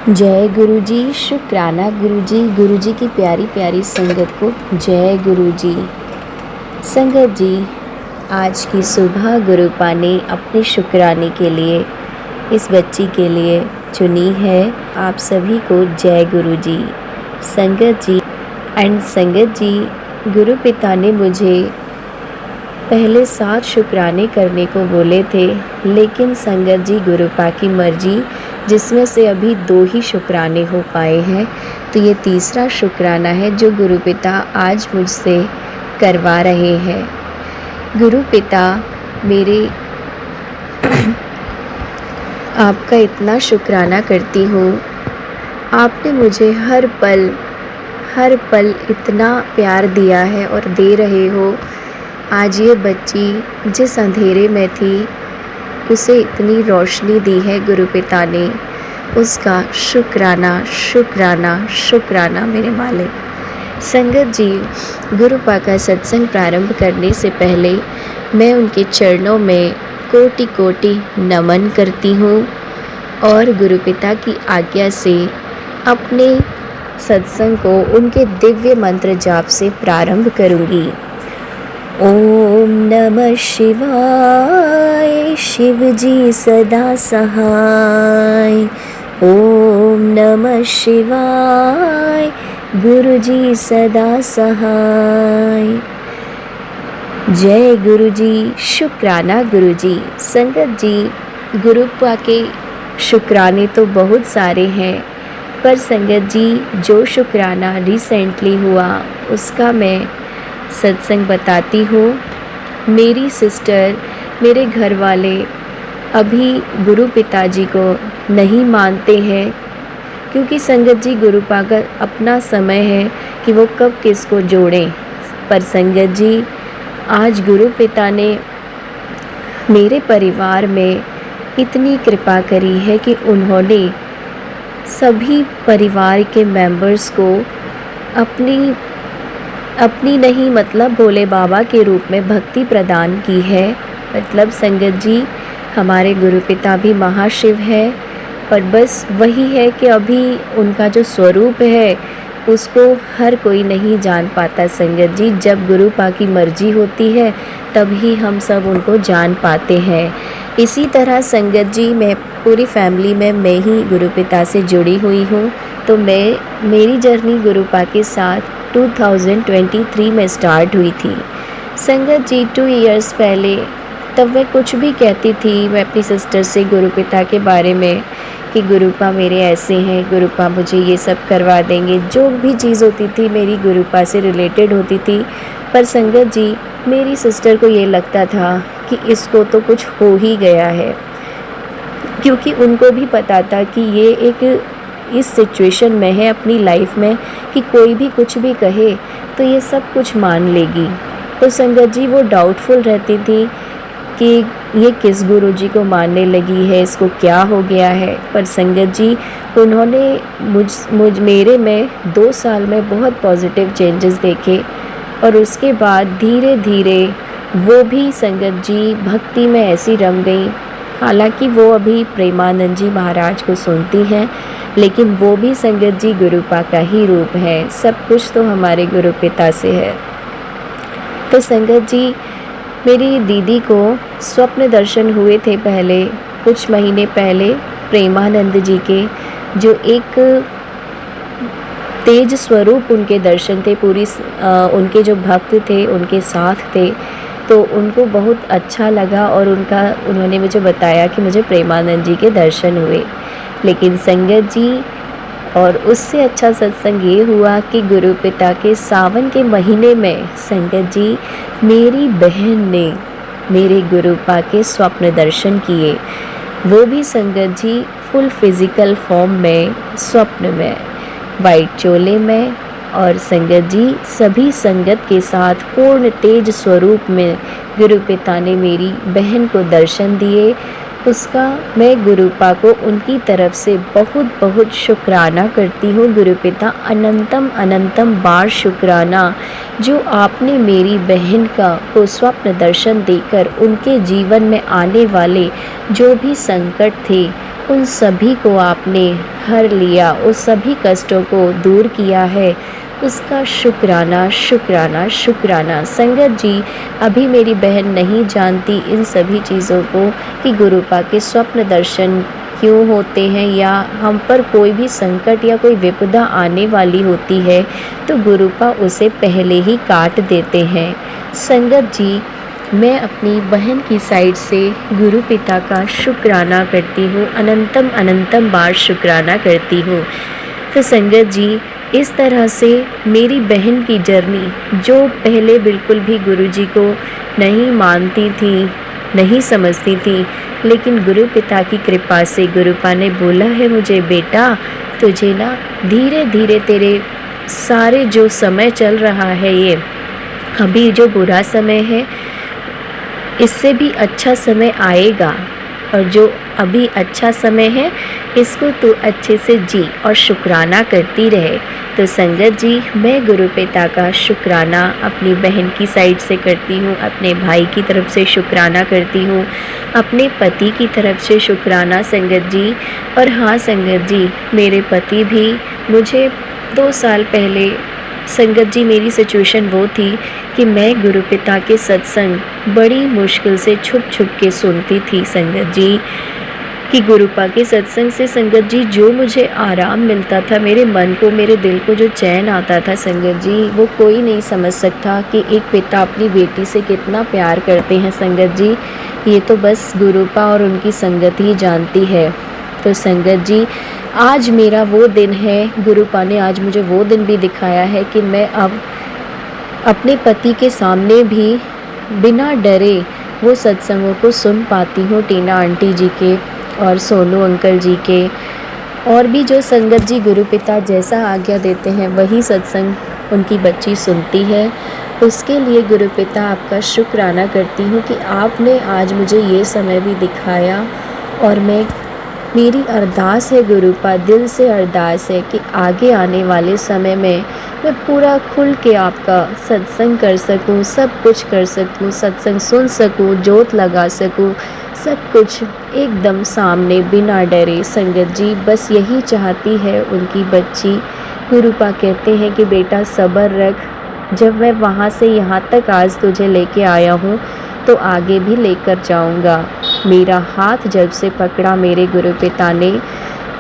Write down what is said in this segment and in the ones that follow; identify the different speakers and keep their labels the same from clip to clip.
Speaker 1: जय गुरु जी। शुक्राना गुरु जी। गुरु जी की प्यारी प्यारी संगत को जय गुरु जी। संगत जी, आज की सुबह गुरुपा ने अपने शुक्राने के लिए इस बच्ची के लिए चुनी है। आप सभी को जय गुरु जी। संगत जी संगत जी, गुरु पिता ने मुझे पहले 7 शुक्राने करने को बोले थे, लेकिन संगत जी गुरुपा की मर्जी, जिसमें से अभी 2 ही शुक्राने हो पाए हैं। तो ये तीसरा शुक्राना है जो गुरु पिता आज मुझसे करवा रहे हैं। गुरु पिता मेरे आपका इतना शुक्राना करती हूँ। आपने मुझे हर पल इतना प्यार दिया है और दे रहे हो। आज ये बच्ची जिस अंधेरे में थी, उसे इतनी रोशनी दी है गुरु पिता ने। उसका शुक्राना शुक्राना शुक्राना मेरे मालिक। संगत जी, गुरुपा का सत्संग प्रारंभ करने से पहले मैं उनके चरणों में कोटि कोटि नमन करती हूँ और गुरु पिता की आज्ञा से अपने सत्संग को उनके दिव्य मंत्र जाप से प्रारंभ करूँगी। ओम नमः शिवाय, शिव जी सदा सहाय। ओम नमः शिवाय, गुरु जी सदा सहाय। जय गुरु जी। शुक्राना गुरु जी। संगत जी, गुरुपा के शुक्राने तो बहुत सारे हैं, पर संगत जी जो शुक्राना रिसेंटली हुआ उसका मैं सत्संग बताती हूँ। मेरी सिस्टर, मेरे घर वाले अभी गुरु पिताजी को नहीं मानते हैं, क्योंकि संगत जी गुरुपा का अपना समय है कि वो कब किसको जोड़ें। पर संगत जी, आज गुरु पिता ने मेरे परिवार में इतनी कृपा करी है कि उन्होंने सभी परिवार के मेंबर्स को अपनी नहीं मतलब भोले बाबा के रूप में भक्ति प्रदान की है। मतलब संगत जी, हमारे गुरु पिता भी महाशिव है, पर बस वही है कि अभी उनका जो स्वरूप है उसको हर कोई नहीं जान पाता। संगत जी, जब गुरुपा की मर्जी होती है तभी हम सब उनको जान पाते हैं। इसी तरह संगत जी, मैं पूरी फैमिली में मैं ही गुरु पिता से जुड़ी हुई हूँ। तो मेरी जर्नी गुरुपा के साथ 2023 में स्टार्ट हुई थी। संगत जी, 2 इयर्स पहले तब मैं कुछ भी कहती थी मैं अपनी सिस्टर से गुरु पिता के बारे में कि गुरुपा मेरे ऐसे हैं, गुरुपा मुझे ये सब करवा देंगे। जो भी चीज़ होती थी मेरी गुरुपा से रिलेटेड होती थी। पर संगत जी, मेरी सिस्टर को ये लगता था कि इसको तो कुछ हो ही गया है, क्योंकि उनको भी पता था कि ये एक इस सिचुएशन में है अपनी लाइफ में कि कोई भी कुछ भी कहे तो ये सब कुछ मान लेगी। तो संगत जी, वो डाउटफुल रहती थी कि ये किस गुरुजी को मानने लगी है, इसको क्या हो गया है। पर संगत जी, उन्होंने मेरे में 2 साल में बहुत पॉजिटिव चेंजेस देखे और उसके बाद धीरे धीरे वो भी संगत जी भक्ति में ऐसी रम गई। हालांकि वो अभी प्रेमानंद जी महाराज को सुनती हैं, लेकिन वो भी संगत जी गुरुपा का ही रूप है। सब कुछ तो हमारे गुरु पिता से है। तो संगत जी, मेरी दीदी को स्वप्न दर्शन हुए थे पहले कुछ महीने पहले प्रेमानंद जी के, जो एक तेज स्वरूप उनके दर्शन थे। उनके जो भक्त थे उनके साथ थे, तो उनको बहुत अच्छा लगा और उन्होंने मुझे बताया कि मुझे प्रेमानंद जी के दर्शन हुए। लेकिन संगत जी, और उससे अच्छा सत्संग ये हुआ कि गुरु पिता के सावन के महीने में संगत जी मेरी बहन ने मेरे गुरुपा के स्वप्न दर्शन किए। वो भी संगत जी फुल फिज़िकल फॉर्म में, स्वप्न में, वाइट चोले में, और संगत जी सभी संगत के साथ पूर्ण तेज स्वरूप में गुरु पिता ने मेरी बहन को दर्शन दिए। उसका मैं गुरुपा को उनकी तरफ से बहुत बहुत शुक्राना करती हूँ। गुरु पिता, अनंतम अनंतम बार शुक्राना, जो आपने मेरी बहन को स्वप्न दर्शन देकर उनके जीवन में आने वाले जो भी संकट थे उन सभी को आपने हर लिया, उस सभी कष्टों को दूर किया है, उसका शुक्राना शुक्राना शुक्राना। संगत जी, अभी मेरी बहन नहीं जानती इन सभी चीज़ों को कि गुरुपा के स्वप्न दर्शन क्यों होते हैं, या हम पर कोई भी संकट या कोई विपदा आने वाली होती है तो गुरुपा उसे पहले ही काट देते हैं। संगत जी, मैं अपनी बहन की साइड से गुरु पिता का शुक्राना करती हूँ, अनंतम अनंतम बार शुक्राना करती हूँ। तो संगत जी, इस तरह से मेरी बहन की जर्नी, जो पहले बिल्कुल भी गुरुजी को नहीं मानती थी, नहीं समझती थी, लेकिन गुरु पिता की कृपा से गुरुपा ने बोला है मुझे, बेटा तुझे ना धीरे धीरे तेरे सारे जो समय चल रहा है, ये अभी जो बुरा समय है इससे भी अच्छा समय आएगा, और जो अभी अच्छा समय है इसको तू अच्छे से जी और शुक्राना करती रहे। तो संगत जी, मैं गुरु पिता का शुक्राना अपनी बहन की साइड से करती हूँ, अपने भाई की तरफ से शुक्राना करती हूँ, अपने पति की तरफ से शुक्राना संगत जी। और हाँ संगत जी, मेरे पति भी मुझे 2 साल पहले, संगत जी मेरी सिचुएशन वो थी कि मैं गुरु पिता के सत्संग बड़ी मुश्किल से छुप छुप के सुनती थी संगत जी, कि गुरुपा के सत्संग से संगत जी जो मुझे आराम मिलता था, मेरे मन को, मेरे दिल को जो चैन आता था संगत जी, वो कोई नहीं समझ सकता कि एक पिता अपनी बेटी से कितना प्यार करते हैं संगत जी। ये तो बस गुरुपा और उनकी संगत ही जानती है। तो संगत जी, आज मेरा वो दिन है, गुरुपा ने आज मुझे वो दिन भी दिखाया है कि मैं अब अपने पति के सामने भी बिना डरे वो सत्संगों को सुन पाती हूँ, टीना आंटी जी के और सोनू अंकल जी के, और भी जो संगत जी गुरु पिता जैसा आज्ञा देते हैं वही सत्संग उनकी बच्ची सुनती है। उसके लिए गुरु पिता आपका शुक्राना करती हूँ कि आपने आज मुझे ये समय भी दिखाया, और मेरी अरदास है गुरुपा, दिल से अरदास है कि आगे आने वाले समय में मैं पूरा खुल के आपका सत्संग कर सकूं, सब कुछ कर सकूं, सत्संग सुन सकूं, जोत लगा सकूं, सब कुछ एकदम सामने बिना डरे। संगत जी, बस यही चाहती है उनकी बच्ची। गुरुपा कहते हैं कि बेटा सब्र रख, जब मैं वहाँ से यहाँ तक आज तुझे लेके आया हूँ तो आगे भी लेकर जाऊँगा। मेरा हाथ जब से पकड़ा मेरे गुरु पिता ने,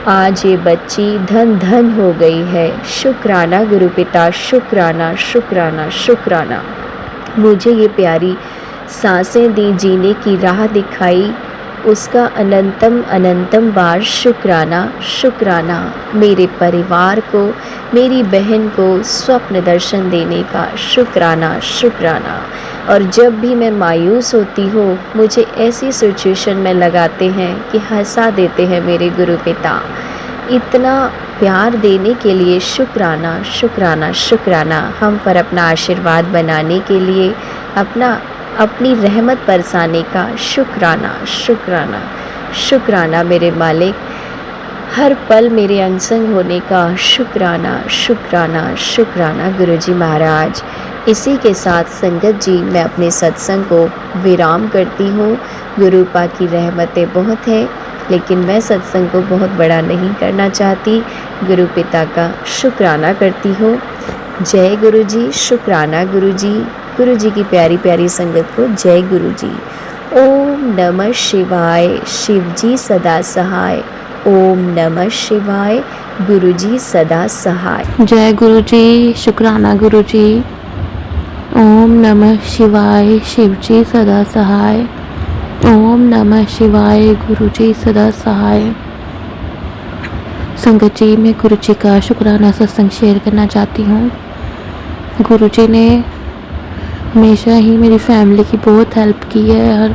Speaker 1: आज ये बच्ची धन धन हो गई है। शुक्राना गुरु पिता, शुक्राना शुक्राना शुक्राना। मुझे ये प्यारी सांसें दी, जीने की राह दिखाई, उसका अनंतम अनंतम बार शुक्राना शुक्राना। मेरे परिवार को, मेरी बहन को स्वप्न दर्शन देने का शुक्राना शुक्राना। और जब भी मैं मायूस होती हूँ, मुझे ऐसी सिचुएशन में लगाते हैं कि हंसा देते हैं मेरे गुरु पिता। इतना प्यार देने के लिए शुक्राना शुक्राना शुक्राना। हम पर अपना आशीर्वाद बनाने के लिए, अपनी रहमत बरसाने का शुक्राना शुक्राना शुक्राना। मेरे मालिक, हर पल मेरे अंग संग होने का शुक्राना शुक्राना शुक्राना गुरुजी महाराज। इसी के साथ संगत जी, मैं अपने सत्संग को विराम करती हूँ। गुरुपा की रहमतें बहुत हैं, लेकिन मैं सत्संग को बहुत बड़ा नहीं करना चाहती। गुरु पिता का शुक्राना करती हूँ। जय गुरु जी, शुक्राना गुरु जी की प्यारी प्यारी संगत को जय गुरु जी। ओम नमः शिवाय, शिव जी सदा सहाय। ओम नमः शिवाय, गुरु जी सदा सहाय।
Speaker 2: जय गुरु जी, शुक्राना गुरु जी। ओम नमः शिवाय, शिव जी सदा सहाय। ओम नमः शिवाय, गुरु जी सदा सहाय। संगत जी, मैं गुरु जी का शुक्राना सत्संग शेयर करना चाहती हूँ। गुरु जी ने हमेशा ही मेरी फैमिली की बहुत हेल्प की है,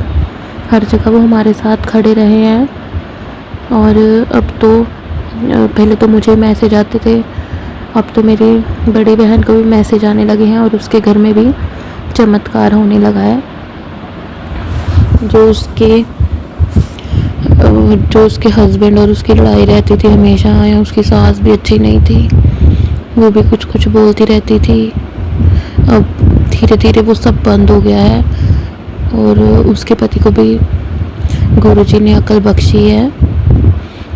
Speaker 2: हर जगह वो हमारे साथ खड़े रहे हैं। और अब तो, पहले तो मुझे मैसेज आते थे, अब तो मेरी बड़ी बहन को भी मैसेज आने लगे हैं, और उसके घर में भी चमत्कार होने लगा है। जो उसके हस्बैंड और उसकी लड़ाई रहती थी हमेशा, या उसकी सास भी अच्छी नहीं थी, वो भी कुछ कुछ बोलती रहती थी, अब धीरे धीरे वो सब बंद हो गया है। और उसके पति को भी गुरुजी ने अकल बख्शी है,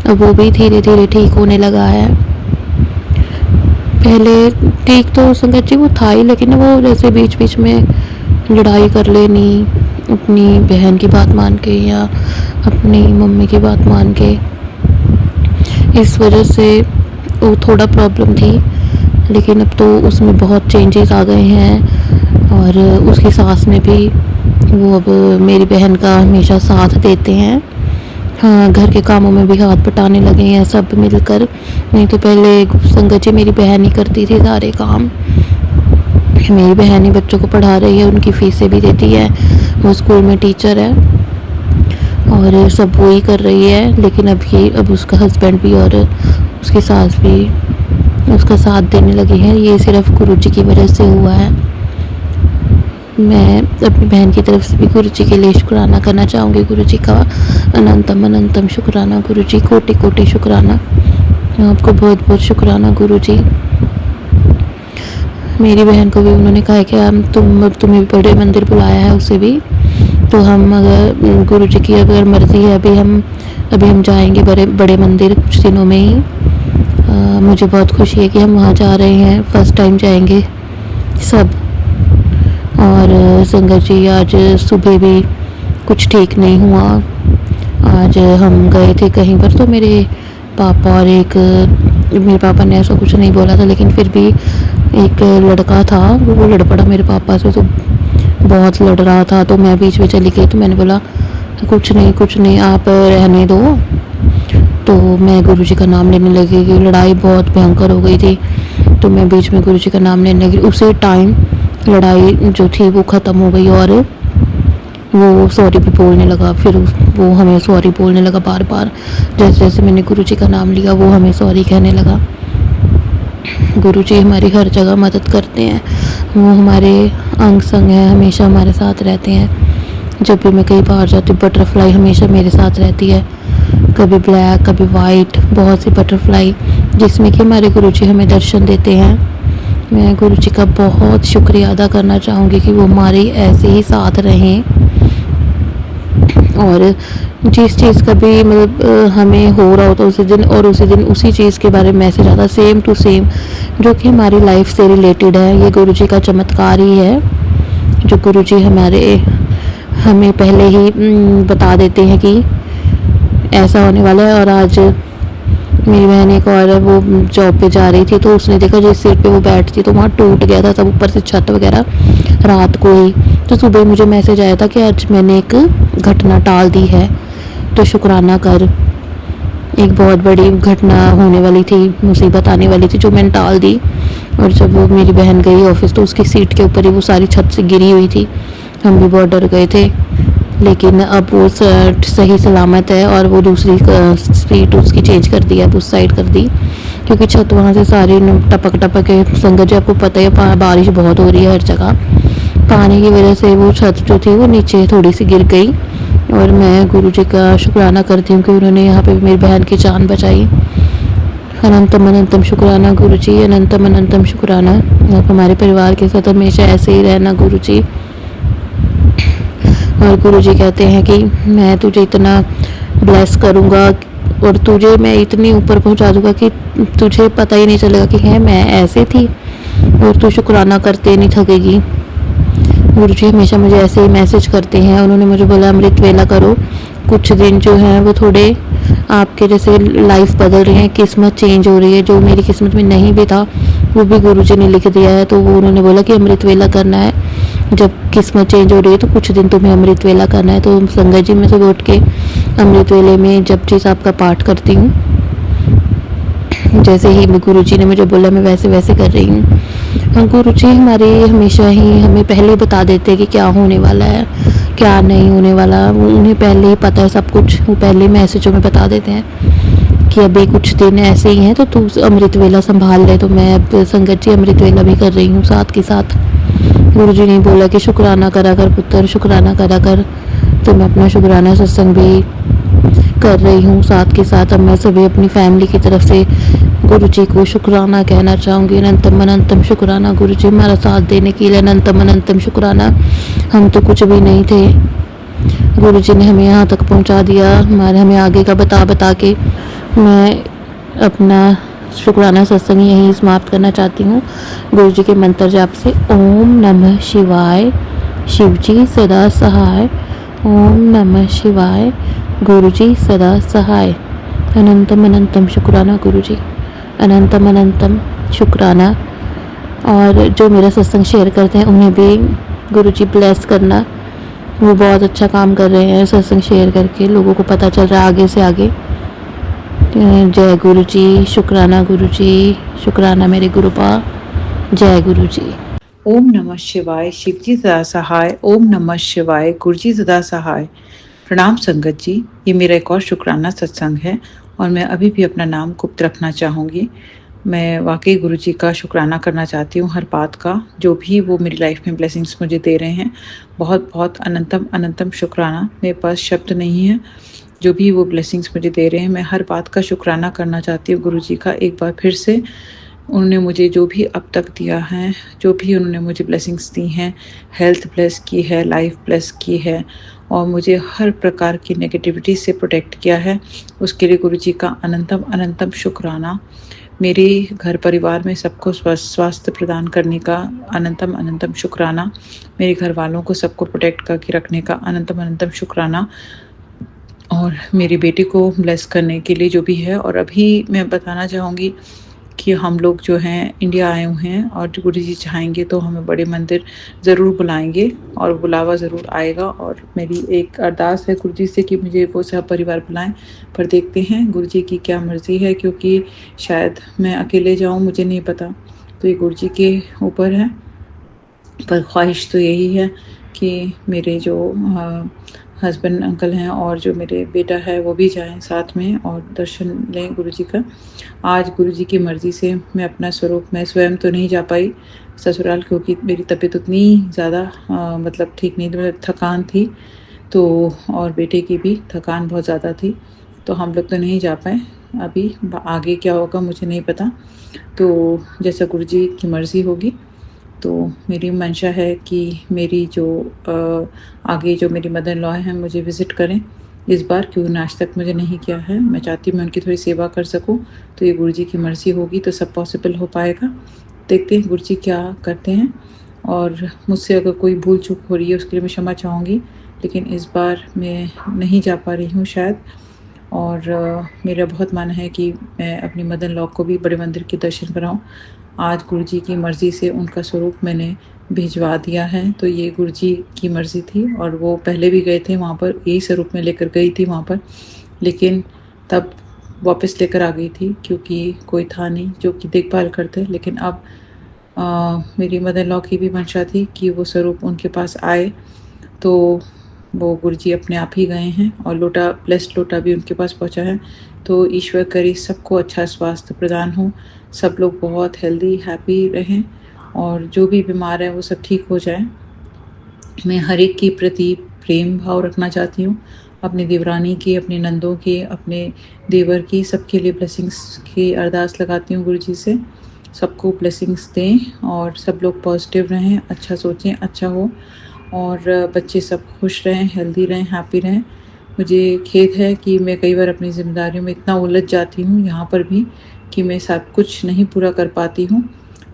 Speaker 2: अब वो भी धीरे धीरे ठीक होने लगा है। पहले ठीक तो संगत जी वो था ही, लेकिन वो जैसे बीच बीच में लड़ाई कर लेनी अपनी बहन की बात मान के या अपनी मम्मी की बात मान के, इस वजह से वो थोड़ा प्रॉब्लम थी। लेकिन अब तो उसमें बहुत चेंजेस आ गए हैं और उसकी सास में भी, वो अब मेरी बहन का हमेशा साथ देते हैं। हाँ, घर के कामों में भी हाथ बटाने लगे हैं सब मिलकर। नहीं तो पहले संगत जी मेरी बहन ही करती थी सारे काम। मेरी बहन ही बच्चों को पढ़ा रही है, उनकी फीसें भी देती है, वो स्कूल में टीचर है और सब वो ही कर रही है। लेकिन अब उसका हस्बैंड भी और उसकी सास भी उसका साथ देने लगे हैं। ये सिर्फ गुरुजी की वजह से हुआ है। मैं अपनी बहन की तरफ से भी गुरुजी के लिए शुक्राना करना चाहूँगी। गुरुजी का अनंतम अनंतम शुक्राना। गुरुजी कोटि कोटि शुक्राना। आपको बहुत बहुत शुक्राना गुरुजी। मेरी बहन को भी उन्होंने कहा कि तुम्हें भी बड़े मंदिर बुलाया है, उसे भी तो हम अगर गुरुजी की अगर मर्ज़ी है अभी हम जाएंगे बड़े मंदिर कुछ दिनों में ही। मुझे बहुत खुशी है कि हम वहाँ जा रहे हैं, फर्स्ट टाइम जाएंगे सब। और संगत जी आज सुबह भी कुछ ठीक नहीं हुआ। आज हम गए थे कहीं पर, तो मेरे पापा और मेरे पापा ने ऐसा कुछ नहीं बोला था, लेकिन फिर भी एक लड़का था वो लड़ पड़ा मेरे पापा से, तो बहुत लड़ रहा था। तो मैं बीच में चली गई, तो मैंने बोला कुछ नहीं आप रहने दो। तो मैं गुरुजी का नाम लेने लगी कि लड़ाई बहुत भयंकर हो गई थी। तो मैं बीच में गुरुजी का नाम लेने लगी, उसी टाइम लड़ाई जो थी वो ख़त्म हो गई और वो सॉरी भी बोलने लगा। फिर वो हमें सॉरी बोलने लगा बार बार। जैसे जैसे मैंने गुरुजी का नाम लिया वो हमें सॉरी कहने लगा। गुरुजी हमारी हर जगह मदद करते हैं, वो हमारे अंग संग हैं, हमेशा हमारे साथ रहते हैं। जब भी मैं कहीं बाहर जाती हूँ बटरफ्लाई हमेशा मेरे साथ रहती है, कभी ब्लैक कभी वाइट, बहुत सी बटरफ्लाई, जिसमें कि हमारे गुरुजी हमें दर्शन देते हैं। मैं गुरुजी का बहुत शुक्रिया अदा करना चाहूँगी कि वो हमारे ऐसे ही साथ रहें और जिस चीज़ का भी मतलब हमें हो रहा होता उसी दिन उसी चीज़ के बारे में मैसेज आता सेम टू सेम, जो कि हमारी लाइफ से रिलेटेड है। ये गुरुजी का चमत्कार ही है जो गुरुजी हमें पहले ही बता देते हैं कि ऐसा होने वाला है। और आज मेरी बहन एक और वो जॉब पे जा रही थी, तो उसने देखा जिस सीट पे वो बैठती तो वहाँ टूट गया था सब, ऊपर से छत वगैरह रात को ही। तो सुबह मुझे मैसेज आया था कि आज मैंने एक घटना टाल दी है, तो शुक्राना कर। एक बहुत बड़ी घटना होने वाली थी, मुसीबत आने वाली थी, जो मैंने टाल दी। और जब वो मेरी बहन गई ऑफिस तो उसकी सीट के ऊपर ही वो सारी छत से गिरी हुई थी। हम भी बहुत डर गए थे, लेकिन अब वो सही सलामत है और वो दूसरी सीट उसकी चेंज कर दी, अब उस साइड कर दी, क्योंकि छत वहाँ से सारी टपक के संगत जी आपको पता है बारिश बहुत हो रही है हर जगह, पानी की वजह से वो छत जो थी वो नीचे थोड़ी सी गिर गई। और मैं गुरुजी का शुक्राना करती हूँ कि उन्होंने यहाँ पे मेरी बहन की जान बचाई। अनंतम अनंतम शुक्राना गुरुजी, अनंतम अनंतम शुक्राना। आप हमारे परिवार के साथ हमेशा ऐसे ही रहना गुरुजी। और गुरुजी कहते हैं कि मैं तुझे इतना ब्लेस करूँगा और तुझे मैं इतनी ऊपर पहुँचा दूँगा कि तुझे पता ही नहीं चलेगा कि है मैं ऐसे थी, और तू शुक्राना करते नहीं थकेगी। गुरुजी हमेशा मुझे ऐसे ही मैसेज करते हैं। उन्होंने मुझे बोला अमृत वेला करो, कुछ दिन जो हैं वो थोड़े आपके जैसे लाइफ बदल रही है, किस्मत चेंज हो रही है। जो मेरी किस्मत में नहीं भी था वो भी गुरुजी ने लिख दिया है। तो वो उन्होंने बोला कि अमृत वेला करना है, जब किस्मत चेंज हो रही है तो कुछ दिन तुम्हें अमृत वेला करना है। तो संगत जी मैं सुबह उठ के अमृत वेले में जपजी साहब का पाठ करती हूँ। जैसे ही गुरुजी ने मुझे बोला मैं वैसे वैसे कर रही हूँ। गुरुजी हमारे हमेशा ही हमें पहले बता देते हैं कि क्या होने वाला है क्या नहीं होने वाला, वो उन्हें पहले ही पता है सब कुछ। वो पहले मैसेजों में बता देते हैं कि अभी कुछ दिन ऐसे ही हैं तो तू अमृत वेला संभाल ले। तो मैं अब संगत जी अमृत वेला भी कर रही हूँ साथ के साथ। गुरुजी ने बोला कि शुक्राना करा कर पुत्र, शुक्राना करा कर। तो मैं अपना शुक्राना सत्संग भी कर रही हूँ साथ के साथ। अब मैं सभी अपनी फैमिली की तरफ से गुरुजी को शुक्राना कहना चाहूँगी। अनंतम अनंतम शुक्राना गुरुजी हमारा साथ देने के लिए, अनंतम अनंतम शुक्राना। हम तो कुछ भी नहीं थे, गुरुजी ने हमें यहाँ तक पहुँचा दिया, हमें आगे का बता के मैं अपना शुक्राना सत्संग यहीं समाप्त करना चाहती हूँ गुरु जी के मंत्र जाप से। ओम नमः शिवाय, शिव जी सदा सहाय। ओम नमः शिवाय, गुरु जी सदा सहाय। अनंतम अनंतम शुक्राना गुरु जी, अनंतम अनंतम शुक्राना। और जो मेरा सत्संग शेयर करते हैं उन्हें भी गुरु जी ब्लेस करना। वो बहुत अच्छा काम कर रहे हैं, सत्संग शेयर करके लोगों को पता चल रहा है आगे से आगे। जय गुरु जी, शुक्राना गुरु जी, शुक्राना मेरे गुरुपा। जय गुरु जी।
Speaker 3: ओम नमः शिवाय, शिव जी सदा सहाय। ओम नमः शिवाय, गुरु जी सदा सहाय। प्रणाम संगत जी, ये मेरा एक और शुक्राना सत्संग है और मैं अभी भी अपना नाम गुप्त रखना चाहूँगी। मैं वाकई गुरु जी का शुक्राना करना चाहती हूँ हर बात का, जो भी वो मेरी लाइफ में ब्लेसिंग्स मुझे दे रहे हैं। बहुत बहुत अनंतम अनंतम शुक्राना, मेरे पास शब्द नहीं है। जो भी वो ब्लेसिंग्स मुझे दे रहे हैं, मैं हर बात का शुक्राना करना चाहती हूँ गुरु जी का एक बार फिर से। उन्होंने मुझे जो भी अब तक दिया है, जो भी उन्होंने मुझे ब्लेसिंग्स दी हैं, हेल्थ ब्लेस की है, लाइफ ब्लेस की है और मुझे हर प्रकार की नेगेटिविटी से प्रोटेक्ट किया है, उसके लिए गुरु जी का अनंतम अनंतम शुक्राना। मेरे घर परिवार में सबको स्वास्थ्य प्रदान करने का अनंतम अनंतम शुक्राना। मेरे घर वालों को सबको प्रोटेक्ट करके रखने का अनंतम अनंतम शुक्राना। और मेरी बेटी को ब्लेस करने के लिए जो भी है। और अभी मैं बताना चाहूँगी कि हम लोग जो हैं इंडिया आए हुए हैं और गुरु जी चाहेंगे तो हमें बड़े मंदिर ज़रूर बुलाएंगे और बुलावा ज़रूर आएगा। और मेरी एक अरदास है गुरु जी से कि मुझे वो सब परिवार बुलाएं, पर देखते हैं गुरु जी की क्या मर्ज़ी है, क्योंकि शायद मैं अकेले जाऊं, मुझे नहीं पता, तो ये गुरु जी के ऊपर है। पर ख्वाहिश तो यही है कि मेरे जो हस्बैंड अंकल हैं और जो मेरे बेटा है वो भी जाएं साथ में और दर्शन लें गुरु जी का। आज गुरु जी की मर्ज़ी से मैं अपना स्वरूप, मैं स्वयं तो नहीं जा पाई ससुराल, क्योंकि मेरी तबीयत उतनी ज़्यादा मतलब ठीक नहीं थी, मतलब थकान थी तो, और बेटे की भी थकान बहुत ज़्यादा थी, तो हम लोग तो नहीं जा पाए। अभी आगे क्या होगा मुझे नहीं पता, तो जैसा गुरु जी की मर्ज़ी होगी। तो मेरी मंशा है कि मेरी जो आगे जो मेरी मदर इन लॉ हैं मुझे विज़िट करें इस बार, क्योंकि आज तक मुझे नहीं किया है। मैं चाहती हूँ मैं उनकी थोड़ी सेवा कर सकूँ, तो ये गुरु जी की मर्ज़ी होगी तो सब पॉसिबल हो पाएगा। देखते हैं गुरु जी क्या करते हैं। और मुझसे अगर कोई भूल चूक हो रही है उसके लिए मैं क्षमा चाहूँगी, लेकिन इस बार मैं नहीं जा पा रही हूँ शायद। और मेरा बहुत मन है कि मैं अपनी मदर इन लॉ को भी बड़े मंदिर के दर्शन कराऊँ। आज गुरु जी की मर्ज़ी से उनका स्वरूप मैंने भिजवा दिया है, तो ये गुरु जी की मर्ज़ी थी। और वो पहले भी गए थे वहाँ पर, यही स्वरूप में लेकर गई थी वहाँ पर, लेकिन तब वापस लेकर आ गई थी क्योंकि कोई था नहीं जो कि देखभाल करते। लेकिन अब मेरी मदर इन लॉ की भी मंशा थी कि वो स्वरूप उनके पास आए, तो वो गुरु जी अपने आप ही गए हैं और लोटा, ब्लेस्ड लोटा भी उनके पास पहुंचा है। तो ईश्वर करे सबको अच्छा स्वास्थ्य प्रदान हो, सब लोग बहुत हेल्दी हैप्पी रहें और जो भी बीमार है वो सब ठीक हो जाए। मैं हर एक के प्रति प्रेम भाव रखना चाहती हूँ, अपनी देवरानी की, अपने नंदों के, अपने देवर की, सबके लिए ब्लेसिंग्स की अरदास लगाती हूँ गुरु जी से। सबको ब्लेसिंग्स दें और सब लोग पॉजिटिव रहें, अच्छा सोचें, अच्छा हो और बच्चे सब खुश रहें, हेल्दी रहें, हैप्पी रहें। मुझे खेद है कि मैं कई बार अपनी ज़िम्मेदारियों में इतना उलझ जाती हूँ यहाँ पर भी कि मैं सब कुछ नहीं पूरा कर पाती हूँ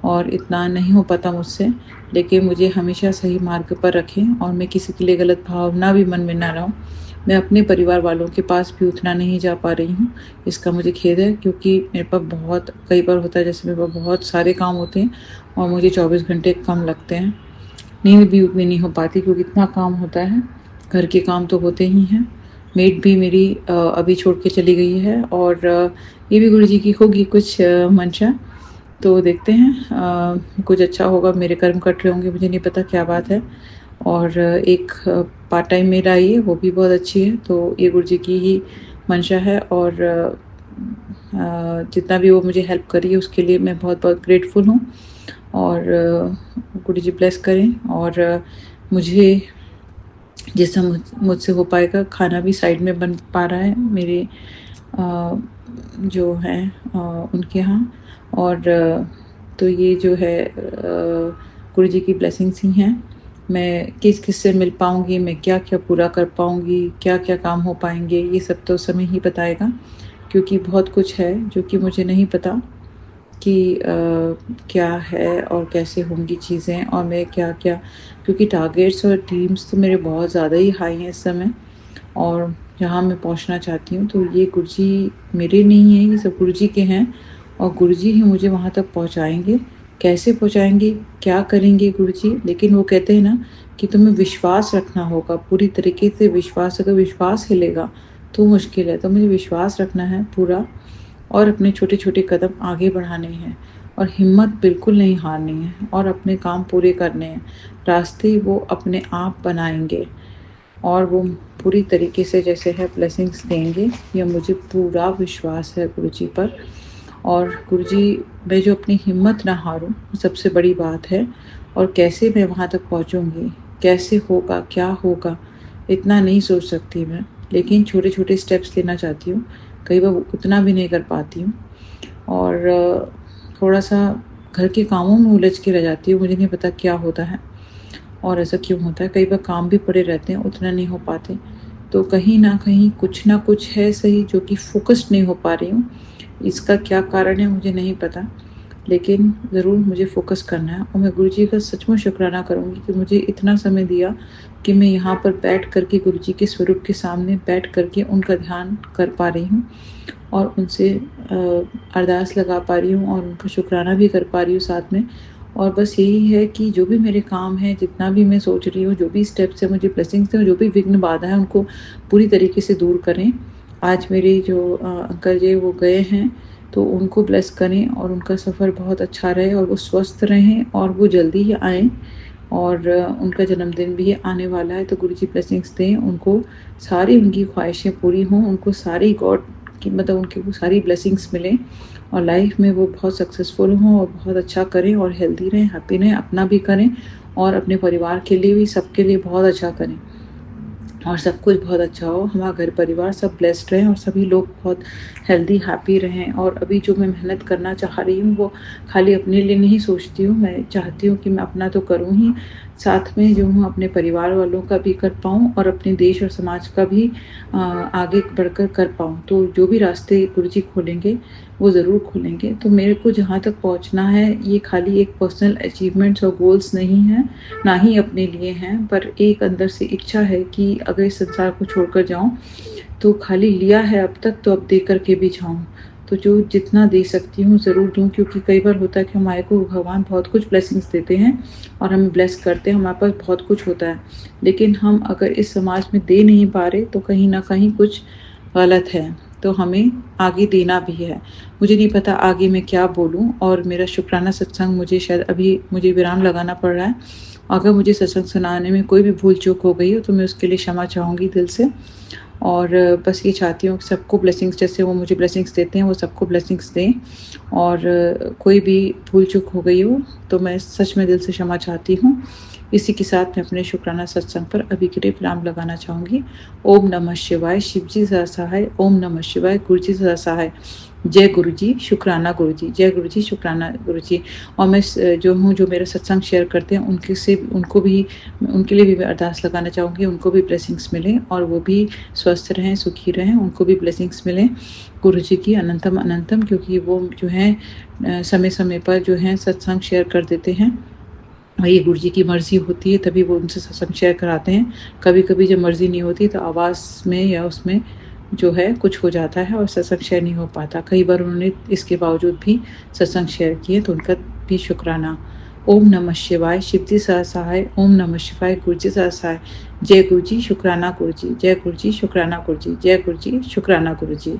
Speaker 3: और इतना नहीं हो पाता मुझसे। लेकिन मुझे हमेशा सही मार्ग पर रखें और मैं किसी के लिए गलत भावना भी मन में ना लाऊं। मैं अपने परिवार वालों के पास भी उतना नहीं जा पा रही हूँ, इसका मुझे खेद है, क्योंकि मेरे पास बहुत कई बार होता है जैसे मेरे पास बहुत सारे काम होते हैं और मुझे 24 घंटे कम लगते हैं। नींद भी उतनी नहीं हो पाती क्योंकि इतना काम होता है, घर के काम तो होते ही हैं। मेड भी मेरी अभी छोड़ के चली गई है और ये भी गुरु जी की होगी कुछ मंशा, तो देखते हैं कुछ अच्छा होगा, मेरे कर्म कट रहे होंगे, मुझे नहीं पता क्या बात है। और एक पार्ट टाइम मेल आई है, वो भी बहुत अच्छी है, तो ये गुरु जी की ही मंशा है। और जितना भी वो मुझे हेल्प करी है उसके लिए मैं बहुत बहुत ग्रेटफुल हूँ। और गुरु जी ब्लेस करें और मुझे जैसा मुझसे हो पाएगा, खाना भी साइड में बन पा रहा है मेरे जो हैं उनके यहाँ। और तो ये जो है गुरु जी की ब्लेसिंग्स ही हैं। मैं किस किस से मिल पाऊँगी, मैं क्या क्या पूरा कर पाऊँगी, क्या क्या काम हो पाएंगे, ये सब तो समय ही बताएगा, क्योंकि बहुत कुछ है जो कि मुझे नहीं पता कि क्या है और कैसे होंगी चीज़ें, और मैं क्या-क्या, क्योंकि टारगेट्स और ड्रीम्स तो मेरे बहुत ज़्यादा ही हाई हैं इस समय, और जहाँ मैं पहुँचना चाहती हूँ, तो ये गुरुजी मेरे नहीं हैं, ये सब गुरुजी के हैं, और गुरुजी ही मुझे वहाँ तक पहुँचाएँगे। कैसे पहुँचाएँगे, क्या करेंगे गुरुजी? लेकिन वो कहते हैं ना कि तुम्हें विश्वास रखना होगा, पूरी तरीके से विश्वास। अगर विश्वास हिलेगा तो मुश्किल है। तो मुझे विश्वास रखना है पूरा, और अपने छोटे-छोटे कदम आगे बढ़ाने हैं, और हिम्मत बिल्कुल नहीं हारनी है, और अपने काम पूरे करने हैं। रास्ते वो अपने आप बनाएँगे, और वो पूरी तरीके से जैसे है ब्लेसिंग्स देंगे, ये मुझे पूरा विश्वास है गुरुजी पर। और गुरुजी, मैं जो अपनी हिम्मत ना हारूँ, वो सबसे बड़ी बात है। और कैसे मैं वहाँ तक पहुँचूँगी, कैसे होगा, क्या होगा, इतना नहीं सोच सकती मैं, लेकिन छोटे-छोटे स्टेप्स लेना चाहती हूँ। कई बार उतना भी नहीं कर पाती हूँ, और थोड़ा-सा घर के कामों में उलझ के रह जाती हूँ, मुझे नहीं पता क्या होता है और ऐसा क्यों होता है। कई बार काम भी पड़े रहते हैं, उतना नहीं हो पाते। तो कहीं न कहीं कुछ ना कुछ है सही, जो कि फ़ोकस्ड नहीं हो पा रही हूँ। इसका क्या कारण है मुझे नहीं पता, लेकिन ज़रूर मुझे फ़ोकस करना है, और मैं गुरुजी का सचमुच शुक्राना करूँगी कि मुझे इतना समय दिया कि मैं यहाँ पर बैठ कर के गुरुजी के स्वरूप के सामने बैठ कर के उनका ध्यान कर पा रही हूँ, और उनसे अरदास लगा पा रही हूँ, और उनका शुक्राना भी कर पा रही हूँ साथ में। और बस यही है कि जो भी मेरे काम हैं, जितना भी मैं सोच रही हूँ, जो भी स्टेप्स हैं, मुझे ब्लेसिंग्स हैं, जो भी विघ्न बाधा है, उनको पूरी तरीके से दूर करें। आज मेरे जो अंकल जी वो गए हैं, तो उनको ब्लेस करें, और उनका सफ़र बहुत अच्छा रहे, और वो स्वस्थ रहें, और वो जल्दी ही आएँ। और उनका जन्मदिन भी आने वाला है, तो गुरुजी ब्लेसिंग्स दें उनको, सारी उनकी ख्वाहिशें पूरी हों, उनको सारी गॉड की मतलब उनकी वो सारी ब्लेसिंग्स मिलें, और लाइफ में वो बहुत सक्सेसफुल हों, और बहुत अच्छा करें, और हेल्दी रहें, हैप्पी रहें, अपना भी करें और अपने परिवार के लिए भी, सबके लिए बहुत अच्छा करें, और सब कुछ बहुत अच्छा हो। हमारा घर परिवार सब ब्लेस्ड रहें, और सभी लोग बहुत हेल्दी हैप्पी रहें। और अभी जो मैं मेहनत करना चाह रही हूँ, वो खाली अपने लिए नहीं सोचती हूँ, मैं चाहती हूँ कि मैं अपना तो करूँ ही, साथ में जो हूँ अपने परिवार वालों का भी कर पाऊँ, और अपने देश और समाज का भी आगे बढ़कर कर पाऊँ। तो जो भी रास्ते गुरुजी खोलेंगे, वो ज़रूर खोलेंगे। तो मेरे को जहाँ तक पहुँचना है, ये खाली एक पर्सनल अचीवमेंट्स और गोल्स नहीं हैं, ना ही अपने लिए हैं, पर एक अंदर से इच्छा है कि अगर इस संसार को छोड़कर जाऊँ, तो खाली लिया है अब तक, तो अब दे कर के भी जाऊँ। तो जो जितना दे सकती हूँ ज़रूर दूँ, क्योंकि कई बार होता है कि हमारे को भगवान बहुत कुछ ब्लेसिंग्स देते हैं, और हमें ब्लेस करते हैं, हमारे पास बहुत कुछ होता है, लेकिन हम अगर इस समाज में दे नहीं पा रहे, तो कहीं न कहीं कुछ गलत है। तो हमें आगे देना भी है। मुझे नहीं पता आगे मैं क्या बोलूँ, और मेरा शुक्राना सत्संग मुझे शायद अभी मुझे विराम लगाना पड़ रहा है। अगर मुझे सत्संग सुनाने में कोई भी भूल चूक हो गई हो, तो मैं उसके लिए क्षमा चाहूँगी दिल से। और बस ये चाहती हूँ कि सबको ब्लेसिंग्स, जैसे वो मुझे ब्लेसिंग्स देते हैं, वो सबको ब्लेसिंग्स दें। और कोई भी भूल चूक हो गई हो, तो मैं सच में दिल से क्षमा चाहती हूँ। इसी के साथ मैं अपने शुक्राना सत्संग पर अभी के लिए विराम लगाना चाहूँगी। ओम नमः शिवाय, शिव जी सदा सहाय। ओम नमः शिवाय, गुरु जी सदा सहाय। जय गुरु जी, शुक्राना गुरु जी। जय गुरु जी, शुक्राना गुरु जी। और मैं जो हूँ, जो मेरा सत्संग शेयर करते हैं, उनके लिए भी मैं अरदास लगाना चाहूँगी, उनको भी ब्लेसिंग्स मिलें, और वो भी स्वस्थ रहें, सुखी रहें, उनको भी ब्लेसिंग्स मिलें गुरु जी की अनंतम अनंतम, क्योंकि वो जो हैं समय-समय पर जो हैं सत्संग शेयर कर देते हैं, और ये गुरु जी की मर्ज़ी होती है, तभी वो उनसे सत्संग शेयर कराते हैं। कभी-कभी जब मर्ज़ी नहीं होती, तो आवाज़ में या उसमें जो है कुछ हो जाता है, और सत्संग शेयर नहीं हो पाता। कई बार उन्होंने इसके बावजूद भी सत्संग शेयर किए, तो उनका भी शुक्राना। ओम नमः शिवाय, शिव जी सदा सहाय। ओम नमः शिवाय, गुरु जी सदा सहाय। जय गुरु जी, शुक्राना गुरु जी। जय गुरु जी, शुक्राना गुरु जी। जय गुरु जी, शुक्राना गुरु जी।